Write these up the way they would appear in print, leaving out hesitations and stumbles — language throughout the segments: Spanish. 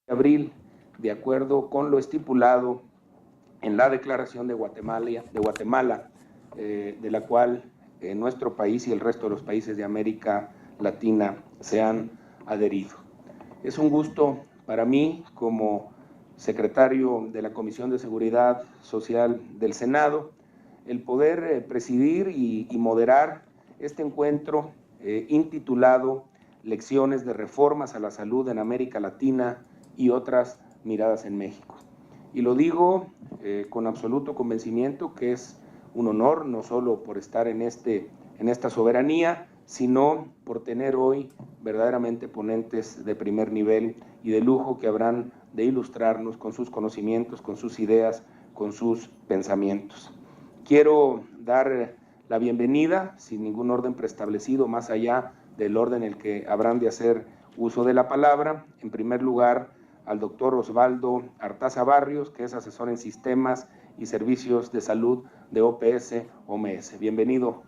abril, de acuerdo con lo estipulado en la Declaración de Guatemala, de la cual nuestro país y el resto de los países de América Latina se han adherido. Es un gusto para mí, como secretario de la Comisión de Seguridad Social del Senado, el poder presidir y moderar este encuentro intitulado Lecciones de reformas a la salud en América Latina y otras miradas en México. Y lo digo con absoluto convencimiento que es un honor, no solo por estar en esta soberanía, sino por tener hoy verdaderamente ponentes de primer nivel y de lujo que habrán de ilustrarnos con sus conocimientos, con sus ideas, con sus pensamientos. Quiero dar la bienvenida, sin ningún orden preestablecido, más allá del orden en el que habrán de hacer uso de la palabra. En primer lugar, al doctor Osvaldo Artaza Barrios, que es asesor en sistemas y servicios de salud de OPS-OMS. Bienvenido,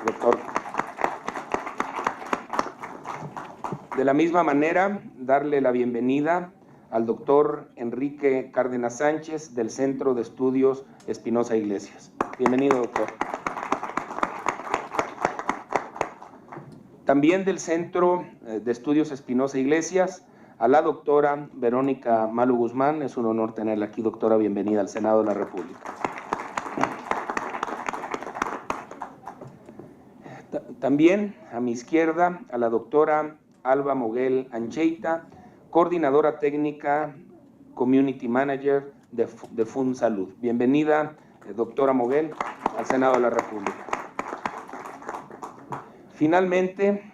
doctor. De la misma manera, darle la bienvenida al doctor Enrique Cárdenas Sánchez, del Centro de Estudios Espinosa Iglesias. Bienvenido, doctor. También del Centro de Estudios Espinosa Iglesias, a la doctora Verónica Malu Guzmán. Es un honor tenerla aquí, doctora. Bienvenida al Senado de la República. También a mi izquierda, a la doctora Alba Moguel Ancheita, coordinadora técnica, Community Manager de FunSalud. Bienvenida, doctora Moguel, al Senado de la República. Finalmente,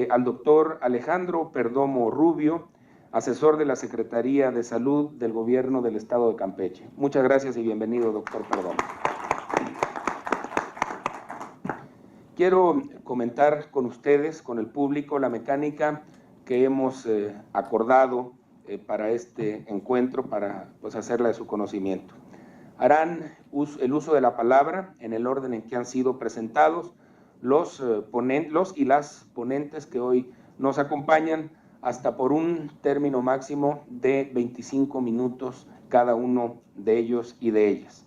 al doctor Alejandro Perdomo Rubio, asesor de la Secretaría de Salud del Gobierno del Estado de Campeche. Muchas gracias y bienvenido, doctor Perdomo. Quiero comentar con ustedes, con el público, la mecánica que hemos acordado para este encuentro, para hacerla de su conocimiento. Harán el uso de la palabra en el orden en que han sido presentados los y las ponentes que hoy nos acompañan, hasta por un término máximo de 25 minutos cada uno de ellos y de ellas.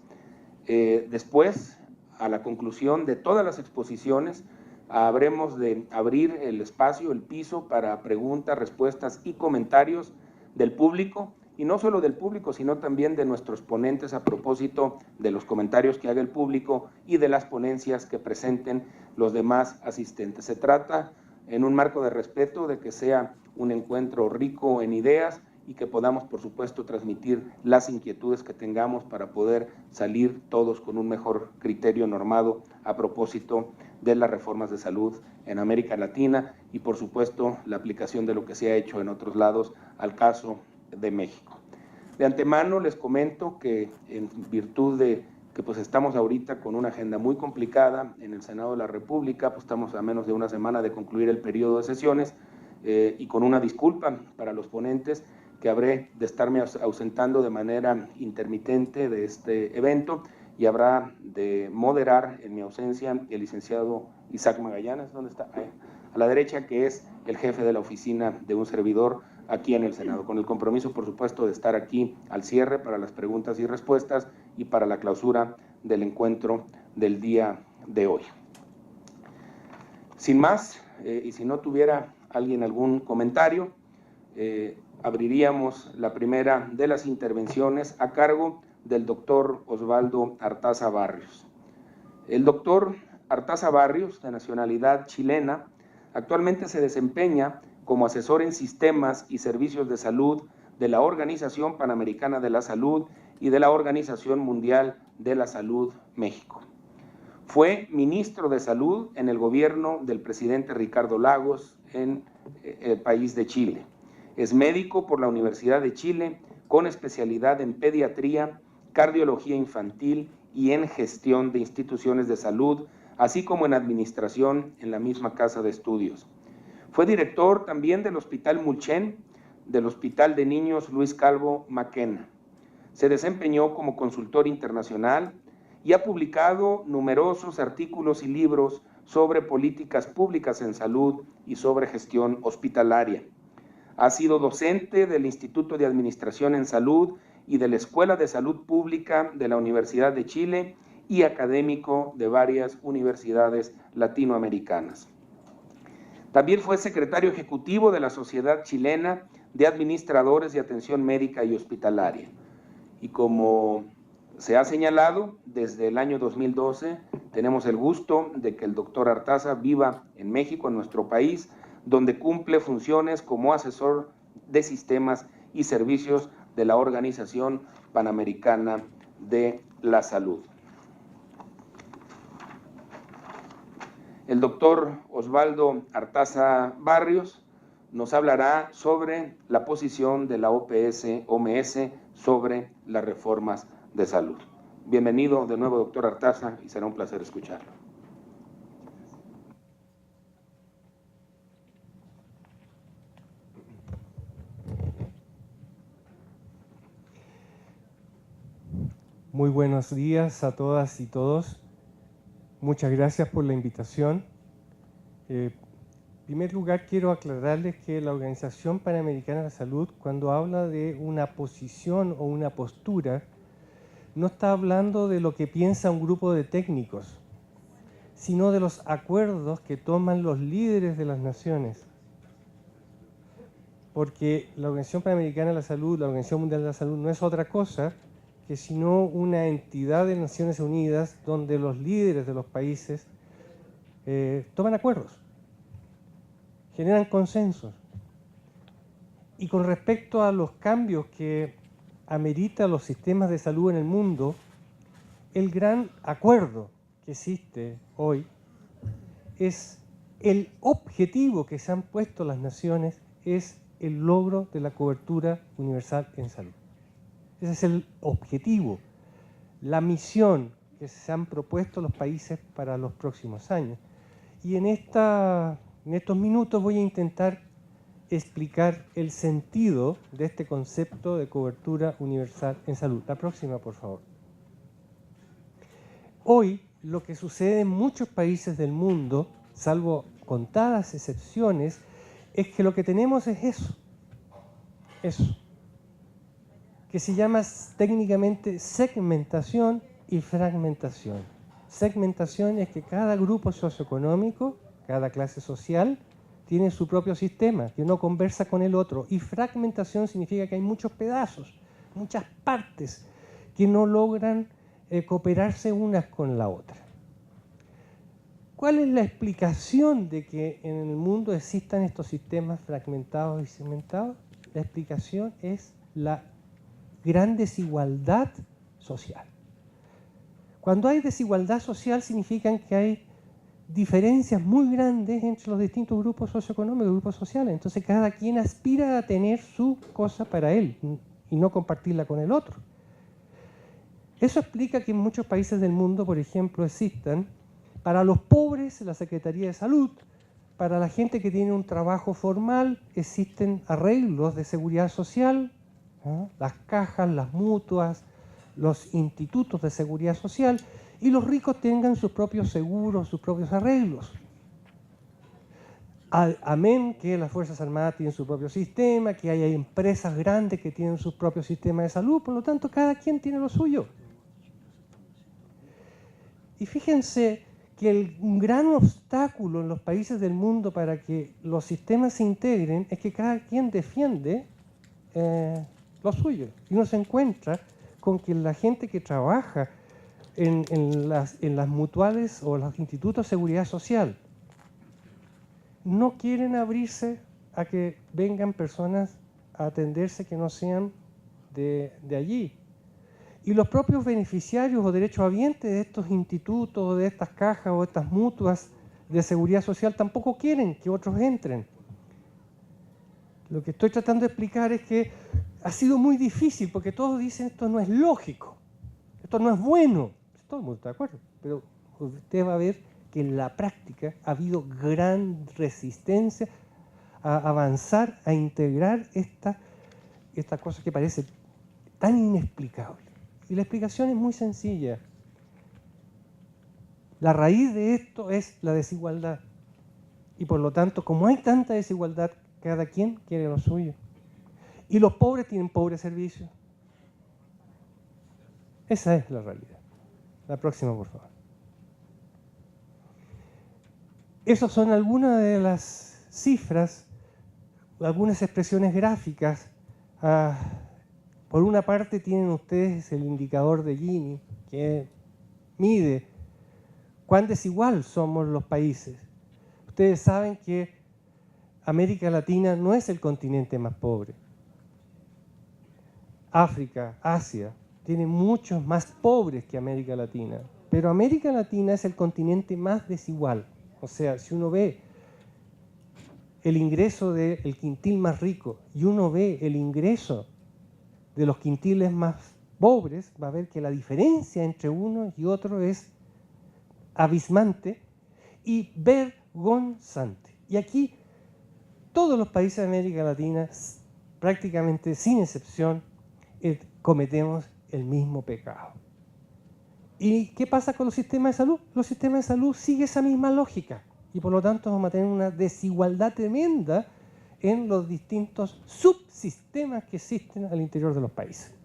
Después, a la conclusión de todas las exposiciones, habremos de abrir el espacio, el piso, para preguntas, respuestas y comentarios del público, y no solo del público, sino también de nuestros ponentes a propósito de los comentarios que haga el público y de las ponencias que presenten los demás asistentes. Se trata, en un marco de respeto, de que sea un encuentro rico en ideas y que podamos, por supuesto, transmitir las inquietudes que tengamos para poder salir todos con un mejor criterio normado a propósito de las reformas de salud en América Latina y, por supuesto, la aplicación de lo que se ha hecho en otros lados al caso de México. De antemano les comento que, en virtud de que estamos ahorita con una agenda muy complicada en el Senado de la República, estamos a menos de una semana de concluir el periodo de sesiones, y con una disculpa para los ponentes, que habré de estarme ausentando de manera intermitente de este evento, y habrá de moderar en mi ausencia el licenciado Isaac Magallanes, ¿dónde está? A la derecha, que es el jefe de la oficina de un servidor aquí en el Senado, con el compromiso, por supuesto, de estar aquí al cierre para las preguntas y respuestas y para la clausura del encuentro del día de hoy. Sin más, y si no tuviera alguien algún comentario, abriríamos la primera de las intervenciones a cargo del doctor Osvaldo Artaza Barrios. El doctor Artaza Barrios, de nacionalidad chilena, actualmente se desempeña como asesor en sistemas y servicios de salud de la Organización Panamericana de la Salud y de la Organización Mundial de la Salud México. Fue ministro de Salud en el gobierno del presidente Ricardo Lagos en el país de Chile. Es médico por la Universidad de Chile, con especialidad en pediatría, cardiología infantil y en gestión de instituciones de salud, así como en administración en la misma casa de estudios. Fue director también del Hospital Mulchen, del Hospital de Niños Luis Calvo Maquena. Se desempeñó como consultor internacional y ha publicado numerosos artículos y libros sobre políticas públicas en salud y sobre gestión hospitalaria. Ha sido docente del Instituto de Administración en Salud y de la Escuela de Salud Pública de la Universidad de Chile y académico de varias universidades latinoamericanas. También fue secretario ejecutivo de la Sociedad Chilena de Administradores de Atención Médica y Hospitalaria. Y como se ha señalado, desde el año 2012 tenemos el gusto de que el doctor Artaza viva en México, en nuestro país, donde cumple funciones como asesor de sistemas y servicios de la Organización Panamericana de la Salud. El doctor Osvaldo Artaza Barrios nos hablará sobre la posición de la OMS sobre las reformas de salud. Bienvenido de nuevo, doctor Artaza, y será un placer escucharlo. Muy buenos días a todas y todos. Muchas gracias por la invitación. En primer lugar, quiero aclararles que la Organización Panamericana de la Salud, cuando habla de una posición o una postura, no está hablando de lo que piensa un grupo de técnicos, sino de los acuerdos que toman los líderes de las naciones. Porque la Organización Panamericana de la Salud, la Organización Mundial de la Salud, no es otra cosa que sino una entidad de Naciones Unidas donde los líderes de los países toman acuerdos, generan consensos. Y con respecto a los cambios que amerita los sistemas de salud en el mundo, el gran acuerdo que existe hoy es el objetivo que se han puesto las naciones, es el logro de la cobertura universal en salud. Ese es el objetivo, la misión que se han propuesto los países para los próximos años. Y en estos minutos voy a intentar explicar el sentido de este concepto de cobertura universal en salud. La próxima, por favor. Hoy, lo que sucede en muchos países del mundo, salvo contadas excepciones, es que lo que tenemos es eso, que se llama técnicamente segmentación y fragmentación. Segmentación es que cada grupo socioeconómico, cada clase social, tiene su propio sistema, que no conversa con el otro. Y fragmentación significa que hay muchos pedazos, muchas partes, que no logran cooperarse unas con la otra. ¿Cuál es la explicación de que en el mundo existan estos sistemas fragmentados y segmentados? La explicación es la gran desigualdad social. Cuando hay desigualdad social significa que hay diferencias muy grandes entre los distintos grupos socioeconómicos y grupos sociales. Entonces cada quien aspira a tener su cosa para él y no compartirla con el otro. Eso explica que en muchos países del mundo, por ejemplo, existan para los pobres la Secretaría de Salud, para la gente que tiene un trabajo formal existen arreglos de seguridad social, ¿no? Las cajas, las mutuas, los institutos de seguridad social, y los ricos tengan sus propios seguros, sus propios arreglos. Amén que las Fuerzas Armadas tienen su propio sistema, que hay empresas grandes que tienen sus propios sistemas de salud, por lo tanto cada quien tiene lo suyo. Y fíjense que un gran obstáculo en los países del mundo para que los sistemas se integren es que cada quien defiende lo suyo. Y uno se encuentra con que la gente que trabaja en las mutuales o los institutos de seguridad social no quieren abrirse a que vengan personas a atenderse que no sean de allí. Y los propios beneficiarios o derechohabientes de estos institutos, o de estas cajas o de estas mutuas de seguridad social tampoco quieren que otros entren. Lo que estoy tratando de explicar es que ha sido muy difícil porque todos dicen esto no es lógico, esto no es bueno. Todo el mundo está de acuerdo, pero usted va a ver que en la práctica ha habido gran resistencia a avanzar, a integrar esta cosa que parece tan inexplicable. Y la explicación es muy sencilla. La raíz de esto es la desigualdad. Y por lo tanto, como hay tanta desigualdad, cada quien quiere lo suyo. Y los pobres tienen pobres servicios. Esa es la realidad. La próxima, por favor. Esas son algunas de las cifras, algunas expresiones gráficas. Por una parte tienen ustedes el indicador de Gini, que mide cuán desigual somos los países. Ustedes saben que América Latina no es el continente más pobre. África, Asia, tiene muchos más pobres que América Latina. Pero América Latina es el continente más desigual. O sea, si uno ve el ingreso del quintil más rico y uno ve el ingreso de los quintiles más pobres, va a ver que la diferencia entre uno y otro es abismante y vergonzante. Y aquí todos los países de América Latina, prácticamente sin excepción, cometemos el mismo pecado. ¿Y qué pasa con los sistemas de salud? Los sistemas de salud siguen esa misma lógica y por lo tanto vamos a tener una desigualdad tremenda en los distintos subsistemas que existen al interior de los países.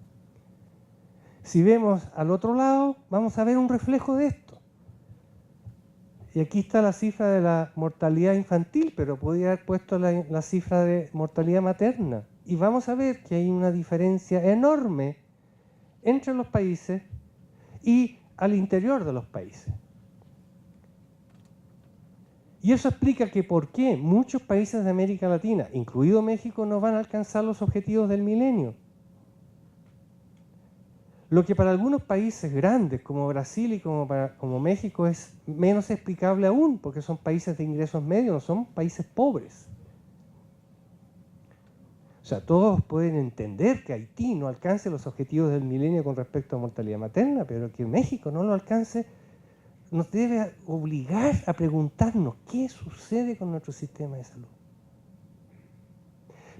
Si vemos al otro lado, vamos a ver un reflejo de esto. Y aquí está la cifra de la mortalidad infantil, pero podría haber puesto la cifra de mortalidad materna. Y vamos a ver que hay una diferencia enorme entre los países y al interior de los países. Y eso explica que por qué muchos países de América Latina, incluido México, no van a alcanzar los objetivos del milenio. Lo que para algunos países grandes como Brasil y como México es menos explicable aún, porque son países de ingresos medios, no son países pobres. O sea, todos pueden entender que Haití no alcance los objetivos del milenio con respecto a mortalidad materna, pero que México no lo alcance nos debe obligar a preguntarnos qué sucede con nuestro sistema de salud.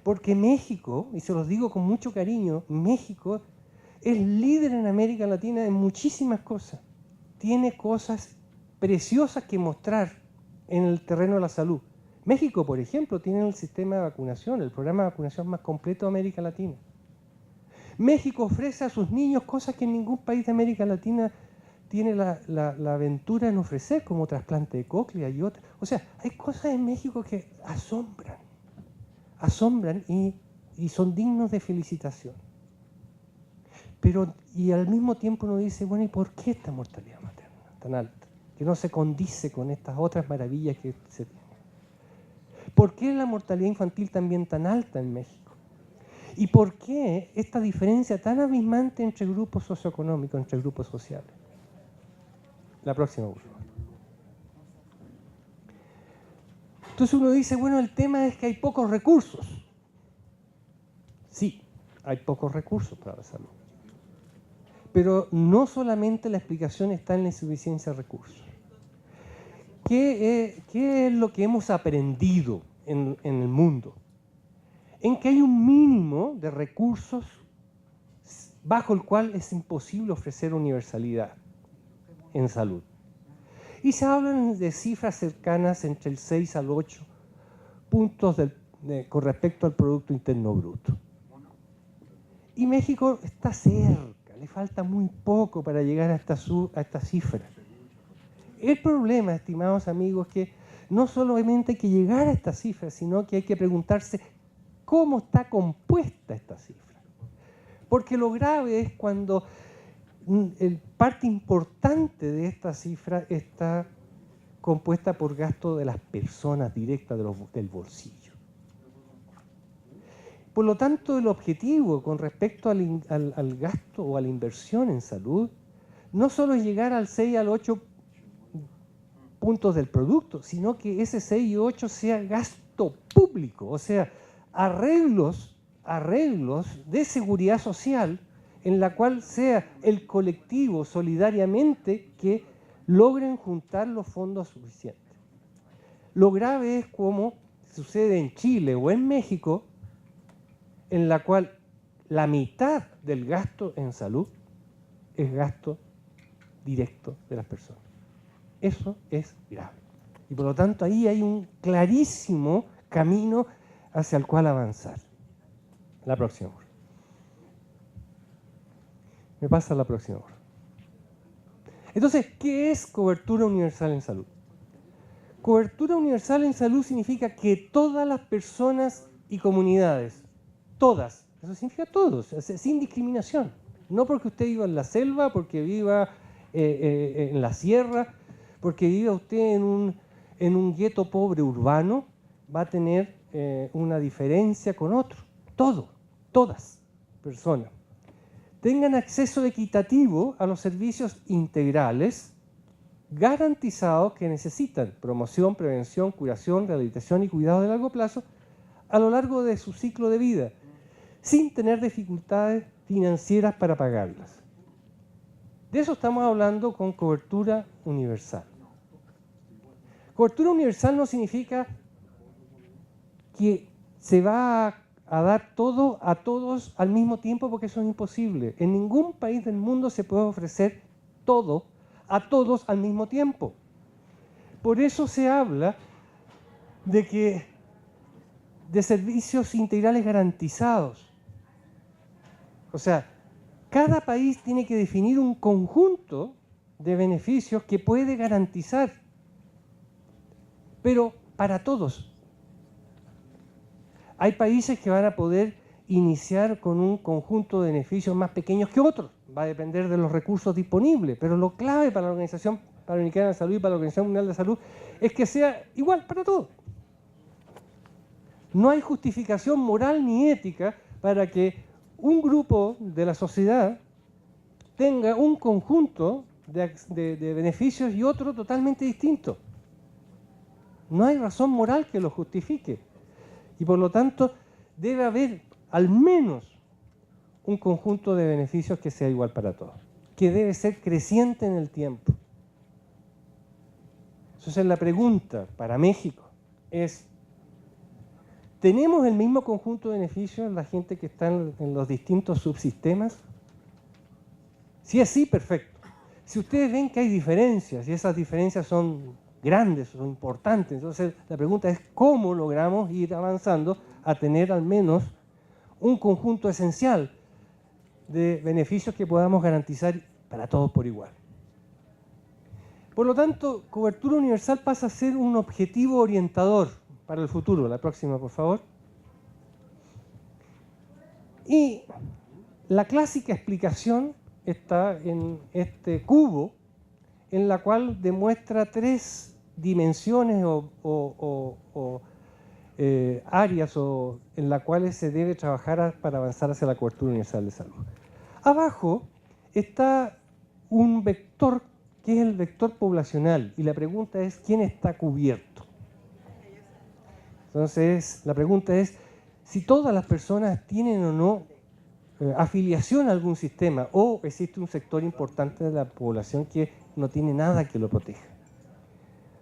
Porque México, y se los digo con mucho cariño, México es líder en América Latina en muchísimas cosas. Tiene cosas preciosas que mostrar en el terreno de la salud. México, por ejemplo, tiene el sistema de vacunación, el programa de vacunación más completo de América Latina. México ofrece a sus niños cosas que ningún país de América Latina tiene la aventura en ofrecer, como trasplante de cóclea y otras. O sea, hay cosas en México que asombran y son dignos de felicitación. Pero, y al mismo tiempo uno dice, bueno, ¿y por qué esta mortalidad materna tan alta? Que no se condice con estas otras maravillas que se tienen. ¿Por qué la mortalidad infantil también tan alta en México? ¿Y por qué esta diferencia tan abismante entre grupos socioeconómicos, entre grupos sociales? La próxima, por favor. Entonces uno dice, bueno, el tema es que hay pocos recursos. Sí, hay pocos recursos para la salud. Pero no solamente la explicación está en la insuficiencia de recursos. ¿Qué es lo que hemos aprendido en el mundo? En que hay un mínimo de recursos bajo el cual es imposible ofrecer universalidad en salud. Y se hablan de cifras cercanas entre el 6 al 8 puntos con respecto al Producto Interno Bruto. Y México está cerca, le falta muy poco para llegar a esta cifra. El problema, estimados amigos, es que no solamente hay que llegar a esta cifra, sino que hay que preguntarse cómo está compuesta esta cifra. Porque lo grave es cuando parte importante de esta cifra está compuesta por gasto de las personas directas del bolsillo. Por lo tanto, el objetivo con respecto al gasto o a la inversión en salud no solo es llegar al 6 al 8 puntos del producto, sino que ese 6 y 8 sea gasto público, o sea, arreglos de seguridad social en la cual sea el colectivo solidariamente que logren juntar los fondos suficientes. Lo grave es como sucede en Chile o en México, en la cual la mitad del gasto en salud es gasto directo de las personas. Eso es grave. Y por lo tanto ahí hay un clarísimo camino hacia el cual avanzar. La próxima. Me pasa la próxima. Entonces, ¿qué es cobertura universal en salud? Cobertura universal en salud significa que todas las personas y comunidades, todas, eso significa todos, sin discriminación. No porque usted viva en la selva, porque viva en la sierra, porque viva usted en un gueto pobre urbano, va a tener una diferencia con otro. Todas personas tengan acceso equitativo a los servicios integrales garantizados que necesitan promoción, prevención, curación, rehabilitación y cuidado de largo plazo a lo largo de su ciclo de vida, sin tener dificultades financieras para pagarlas. De eso estamos hablando con cobertura universal. Cobertura universal no significa que se va a dar todo a todos al mismo tiempo, porque eso es imposible. En ningún país del mundo se puede ofrecer todo a todos al mismo tiempo. Por eso se habla de servicios integrales garantizados. O sea, cada país tiene que definir un conjunto de beneficios que puede garantizar, pero para todos. Hay países que van a poder iniciar con un conjunto de beneficios más pequeños que otros. Va a depender de los recursos disponibles, pero lo clave para la Organización Panamericana de Salud y para la Organización Mundial de Salud es que sea igual para todos. No hay justificación moral ni ética para que un grupo de la sociedad tenga un conjunto de beneficios y otro totalmente distinto. No hay razón moral que lo justifique. Y por lo tanto, debe haber al menos un conjunto de beneficios que sea igual para todos, que debe ser creciente en el tiempo. Entonces la pregunta para México es, ¿tenemos el mismo conjunto de beneficios la gente que está en los distintos subsistemas? Si es así, perfecto. Si ustedes ven que hay diferencias y esas diferencias son grandes, son importantes, entonces la pregunta es ¿cómo logramos ir avanzando a tener al menos un conjunto esencial de beneficios que podamos garantizar para todos por igual? Por lo tanto, cobertura universal pasa a ser un objetivo orientador para el futuro. La próxima, por favor. Y la clásica explicación está en este cubo, en la cual demuestra tres dimensiones o áreas en las cuales se debe trabajar para avanzar hacia la cobertura universal de salud. Abajo está un vector que es el vector poblacional y la pregunta es ¿quién está cubierto? Entonces la pregunta es si todas las personas tienen o no afiliación a algún sistema o existe un sector importante de la población que no tiene nada que lo proteja.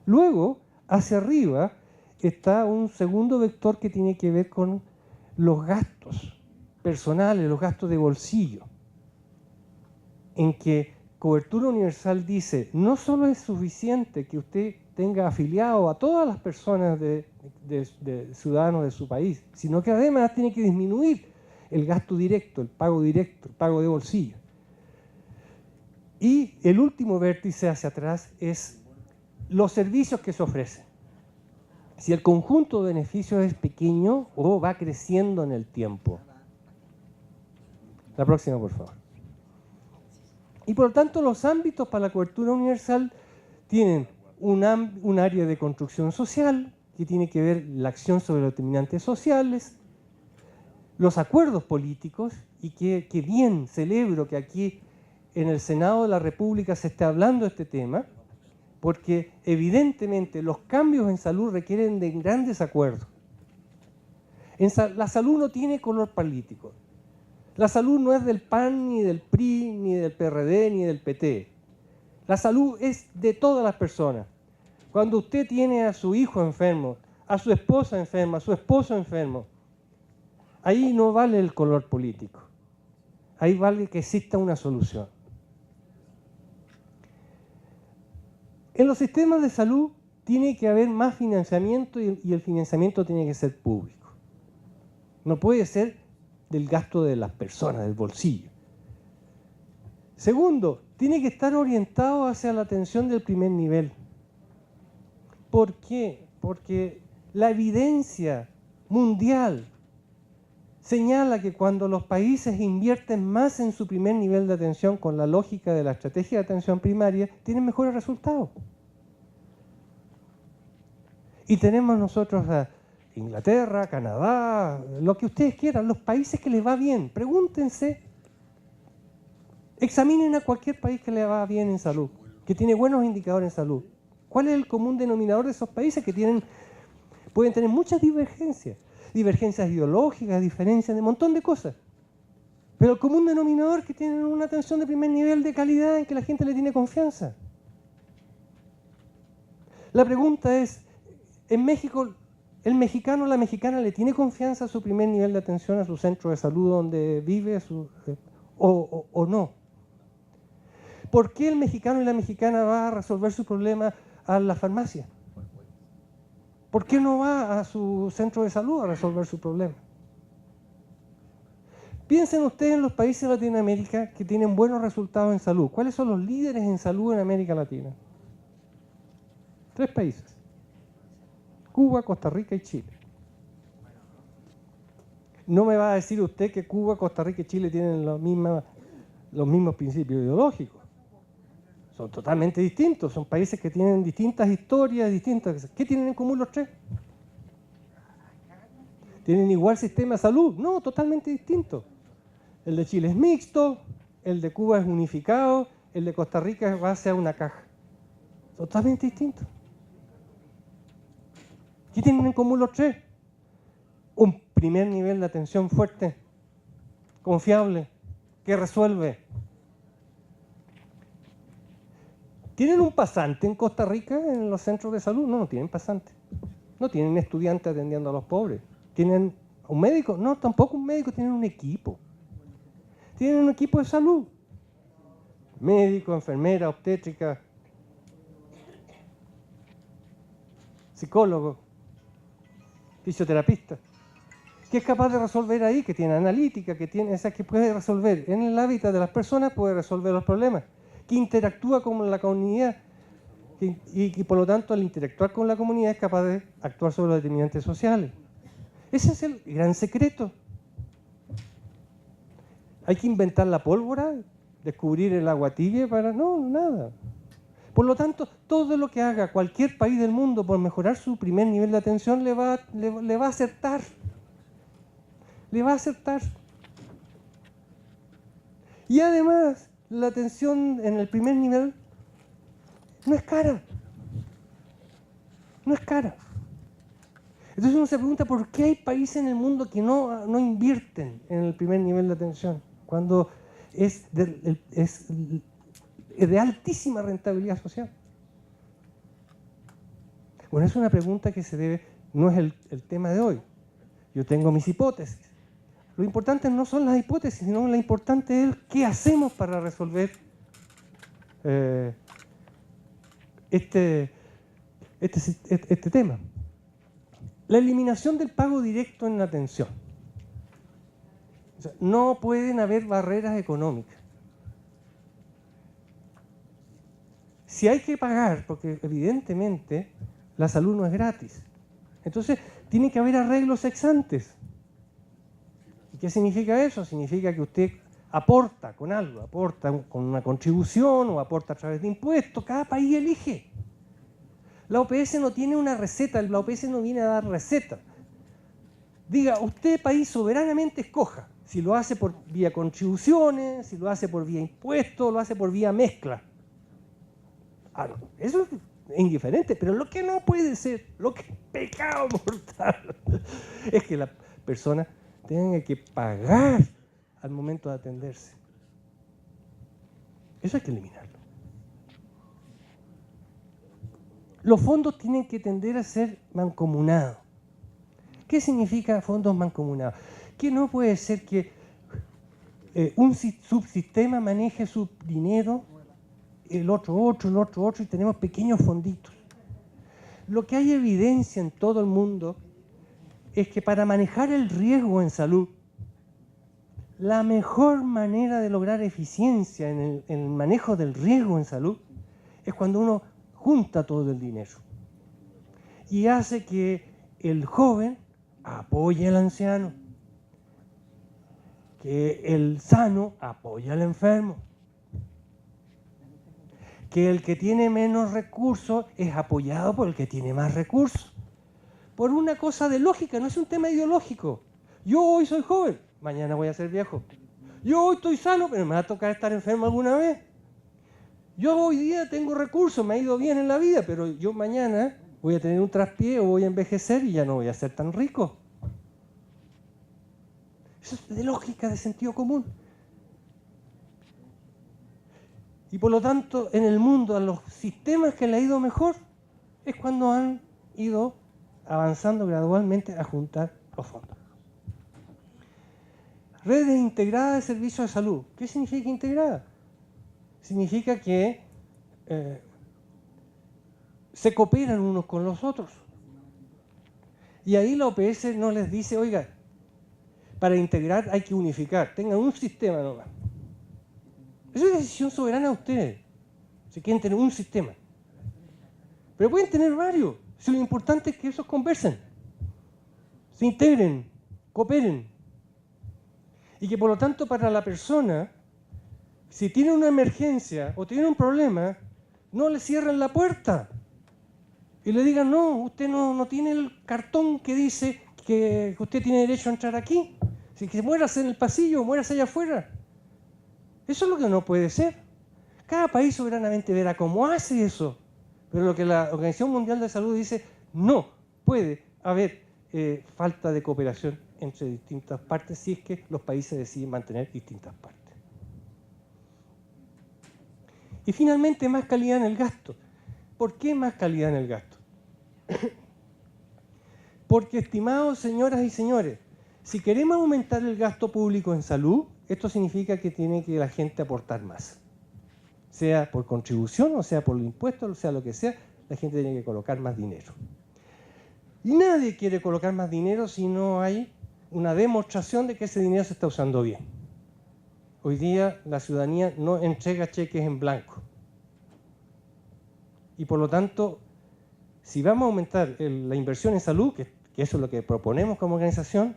Luego, hacia arriba, está un segundo vector que tiene que ver con los gastos personales, los gastos de bolsillo, en que cobertura universal dice, no solo es suficiente que usted tenga afiliado a todas las personas de ciudadanos de su país, sino que además tiene que disminuir el gasto directo, el pago de bolsillo. Y el último vértice hacia atrás es los servicios que se ofrecen. Si el conjunto de beneficios es pequeño o va creciendo en el tiempo. La próxima, por favor. Y por lo tanto, los ámbitos para la cobertura universal tienen un área de construcción social, que tiene que ver la acción sobre los determinantes sociales, los acuerdos políticos, y que bien celebro que aquí en el Senado de la República se esté hablando de este tema, porque evidentemente los cambios en salud requieren de grandes acuerdos. La salud no tiene color político. La salud no es del PAN, ni del PRI, ni del PRD, ni del PT. La salud es de todas las personas. Cuando usted tiene a su hijo enfermo, a su esposa enferma, a su esposo enfermo, ahí no vale el color político. Ahí vale que exista una solución. En los sistemas de salud tiene que haber más financiamiento y el financiamiento tiene que ser público. No puede ser del gasto de las personas, del bolsillo. Segundo, tiene que estar orientado hacia la atención del primer nivel. ¿Por qué? Porque la evidencia mundial señala que cuando los países invierten más en su primer nivel de atención con la lógica de la estrategia de atención primaria, tienen mejores resultados. Y tenemos nosotros a Inglaterra, Canadá, lo que ustedes quieran, los países que les va bien. Pregúntense, examinen a cualquier país que le va bien en salud, que tiene buenos indicadores en salud. ¿Cuál es el común denominador de esos países que pueden tener muchas divergencias? Divergencias ideológicas, diferencias de un montón de cosas. Pero el común denominador es que tienen una atención de primer nivel de calidad en que la gente le tiene confianza. La pregunta es, ¿en México el mexicano o la mexicana le tiene confianza a su primer nivel de atención, a su centro de salud donde vive o no? ¿Por qué el mexicano y la mexicana va a resolver su problema a la farmacia? ¿Por qué no va a su centro de salud a resolver su problema? Piensen ustedes en los países de Latinoamérica que tienen buenos resultados en salud. ¿Cuáles son los líderes en salud en América Latina? 3 países. Cuba, Costa Rica y Chile. No me va a decir usted que Cuba, Costa Rica y Chile tienen los mismos principios ideológicos. Son totalmente distintos, son países que tienen distintas historias, distintas. ¿Qué tienen en común los 3? ¿Tienen igual sistema de salud? No, totalmente distinto. El de Chile es mixto, el de Cuba es unificado, el de Costa Rica va hacia una caja. Totalmente distinto. ¿Qué tienen en común los 3? Un primer nivel de atención fuerte, confiable, que resuelve. ¿Tienen un pasante en Costa Rica en los centros de salud? No, no tienen pasante. No tienen estudiantes atendiendo a los pobres. ¿Tienen un médico? No, tampoco un médico, tienen un equipo. Tienen un equipo de salud. Médico, enfermera, obstétrica, psicólogo, fisioterapista. ¿Qué es capaz de resolver ahí? Que tiene analítica, que puede resolver en el hábitat de las personas, puede resolver los problemas. Que interactúa con la comunidad y por lo tanto al interactuar con la comunidad es capaz de actuar sobre los determinantes sociales. Ese es el gran secreto. ¿Hay que inventar la pólvora? ¿Descubrir el agua tibia para...? No, nada. Por lo tanto, todo lo que haga cualquier país del mundo por mejorar su primer nivel de atención le va a acertar. Le va a acertar. Y además, la atención en el primer nivel no es cara. No es cara. Entonces uno se pregunta por qué hay países en el mundo que no invierten en el primer nivel de atención, cuando es de altísima rentabilidad social. Bueno, es una pregunta que no es el tema de hoy. Yo tengo mis hipótesis. Lo importante no son las hipótesis, sino lo importante es qué hacemos para resolver este tema. La eliminación del pago directo en la atención. O sea, no pueden haber barreras económicas. Si hay que pagar, porque evidentemente la salud no es gratis, entonces tiene que haber arreglos ex antes. ¿Qué significa eso? Significa que usted aporta con algo, aporta con una contribución o aporta a través de impuestos. Cada país elige. La OPS no tiene una receta, la OPS no viene a dar receta. Diga, usted país soberanamente escoja si lo hace por vía contribuciones, si lo hace por vía impuestos, lo hace por vía mezcla. Eso es indiferente, pero lo que no puede ser, lo que es pecado mortal, es que la persona tenga que pagar al momento de atenderse. Eso hay que eliminarlo. Los fondos tienen que tender a ser mancomunados. ¿Qué significa fondos mancomunados? Que no puede ser que un subsistema maneje su dinero, el otro, y tenemos pequeños fonditos. Lo que hay evidencia en todo el mundo es que para manejar el riesgo en salud, la mejor manera de lograr eficiencia en el manejo del riesgo en salud es cuando uno junta todo el dinero y hace que el joven apoye al anciano, que el sano apoye al enfermo, que el que tiene menos recursos es apoyado por el que tiene más recursos. Por una cosa de lógica, no es un tema ideológico. Yo hoy soy joven, mañana voy a ser viejo. Yo hoy estoy sano, pero me va a tocar estar enfermo alguna vez. Yo hoy día tengo recursos, me ha ido bien en la vida, pero yo mañana voy a tener un traspié o voy a envejecer y ya no voy a ser tan rico. Eso es de lógica, de sentido común. Y por lo tanto, en el mundo, a los sistemas que le ha ido mejor, es cuando han ido avanzando gradualmente a juntar los fondos. Redes integradas de servicios de salud. ¿Qué significa integrada? Significa que se cooperan unos con los otros. Y ahí la OPS no les dice, oiga, para integrar hay que unificar, tengan un sistema nomás. Eso es decisión soberana de ustedes, si quieren tener un sistema. Pero pueden tener varios, si lo importante es que esos conversen, se integren, cooperen. Y que por lo tanto para la persona, si tiene una emergencia o tiene un problema, no le cierren la puerta y le digan, no, usted no tiene el cartón que dice que usted tiene derecho a entrar aquí. Si que muérase en el pasillo, muérase allá afuera. Eso es lo que no puede ser. Cada país soberanamente verá cómo hace eso. Pero lo que la Organización Mundial de Salud dice, no puede haber falta de cooperación entre distintas partes si es que los países deciden mantener distintas partes. Y finalmente, más calidad en el gasto. ¿Por qué más calidad en el gasto? Porque, estimados señoras y señores, si queremos aumentar el gasto público en salud, esto significa que tiene que la gente aportar más. Sea por contribución, o sea por impuestos, o sea lo que sea, la gente tiene que colocar más dinero. Y nadie quiere colocar más dinero si no hay una demostración de que ese dinero se está usando bien. Hoy día la ciudadanía no entrega cheques en blanco. Y por lo tanto, si vamos a aumentar la inversión en salud, que eso es lo que proponemos como organización,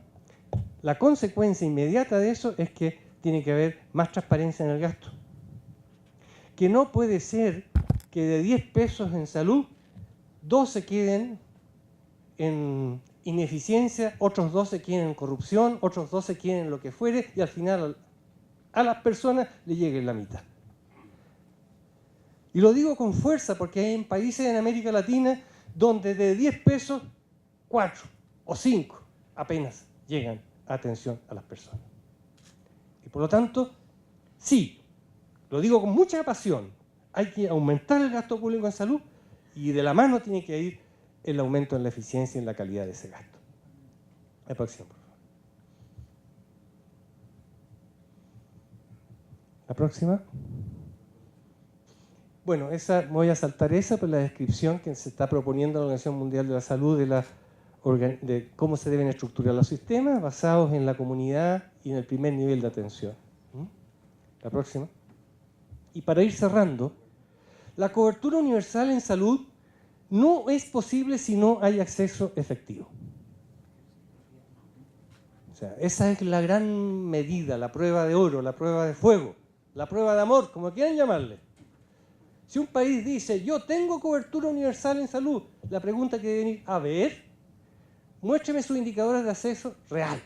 la consecuencia inmediata de eso es que tiene que haber más transparencia en el gasto. Que no puede ser que de 10 pesos en salud, 12 queden en ineficiencia, otros 12 queden en corrupción, otros 12 queden en lo que fuere, y al final a las personas le llegue la mitad. Y lo digo con fuerza porque hay en países en América Latina donde de 10 pesos, 4 o 5 apenas llegan a atención a las personas. Y por lo tanto, sí, lo digo con mucha pasión, hay que aumentar el gasto público en salud y de la mano tiene que ir el aumento en la eficiencia y en la calidad de ese gasto. La próxima, por favor. La próxima. Bueno, esa, voy a saltar esa por la descripción que se está proponiendo la Organización Mundial de la Salud de cómo se deben estructurar los sistemas basados en la comunidad y en el primer nivel de atención. La próxima. Y para ir cerrando, la cobertura universal en salud no es posible si no hay acceso efectivo. O sea, esa es la gran medida, la prueba de oro, la prueba de fuego, la prueba de amor, como quieran llamarle. Si un país dice, yo tengo cobertura universal en salud, la pregunta que debe venir, a ver, muéstreme sus indicadores de acceso real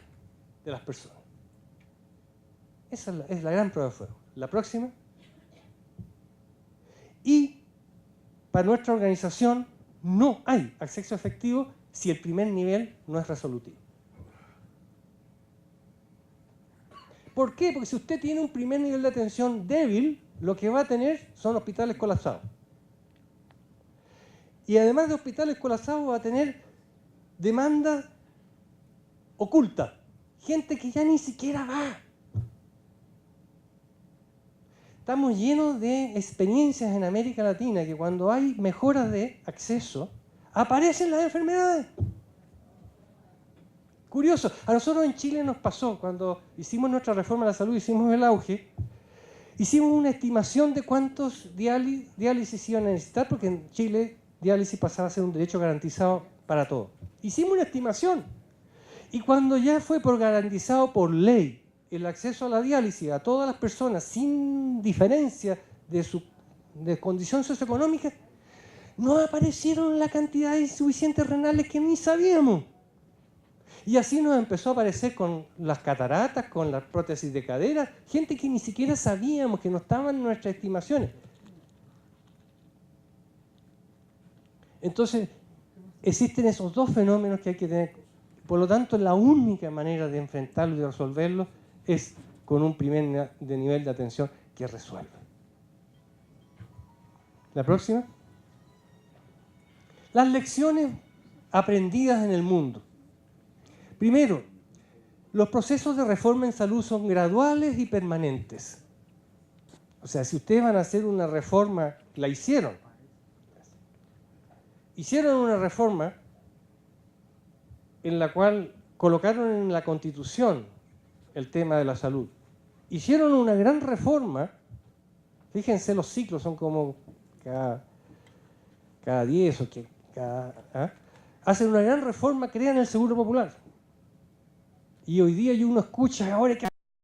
de las personas. Esa es la gran prueba de fuego. La próxima. Y para nuestra organización no hay acceso efectivo si el primer nivel no es resolutivo. ¿Por qué? Porque si usted tiene un primer nivel de atención débil, lo que va a tener son hospitales colapsados. Y además de hospitales colapsados va a tener demanda oculta. Gente que ya ni siquiera va. Estamos llenos de experiencias en América Latina que cuando hay mejoras de acceso, aparecen las enfermedades. Curioso, a nosotros en Chile nos pasó, cuando hicimos nuestra reforma de la salud, hicimos el auge, hicimos una estimación de cuántos diálisis iban a necesitar, porque en Chile diálisis pasaba a ser un derecho garantizado para todos. Hicimos una estimación, y cuando ya fue por garantizado por ley el acceso a la diálisis a todas las personas sin diferencia de condición socioeconómica, no aparecieron la cantidad de insuficientes renales que ni sabíamos. Y así nos empezó a aparecer con las cataratas, con las prótesis de cadera, gente que ni siquiera sabíamos, que no estaban en nuestras estimaciones. Entonces, existen esos dos fenómenos que hay que tener. Por lo tanto, la única manera de enfrentarlo y de resolverlo es con un primer nivel de atención que resuelva. La próxima. Las lecciones aprendidas en el mundo. Primero, los procesos de reforma en salud son graduales y permanentes. O sea, si ustedes van a hacer una reforma, la hicieron. Hicieron una reforma en la cual colocaron en la Constitución el tema de la salud. Hicieron una gran reforma, fíjense los ciclos, son como cada 10 o que cada... Hacen una gran reforma, crean el Seguro Popular. Y hoy día uno escucha, ahora que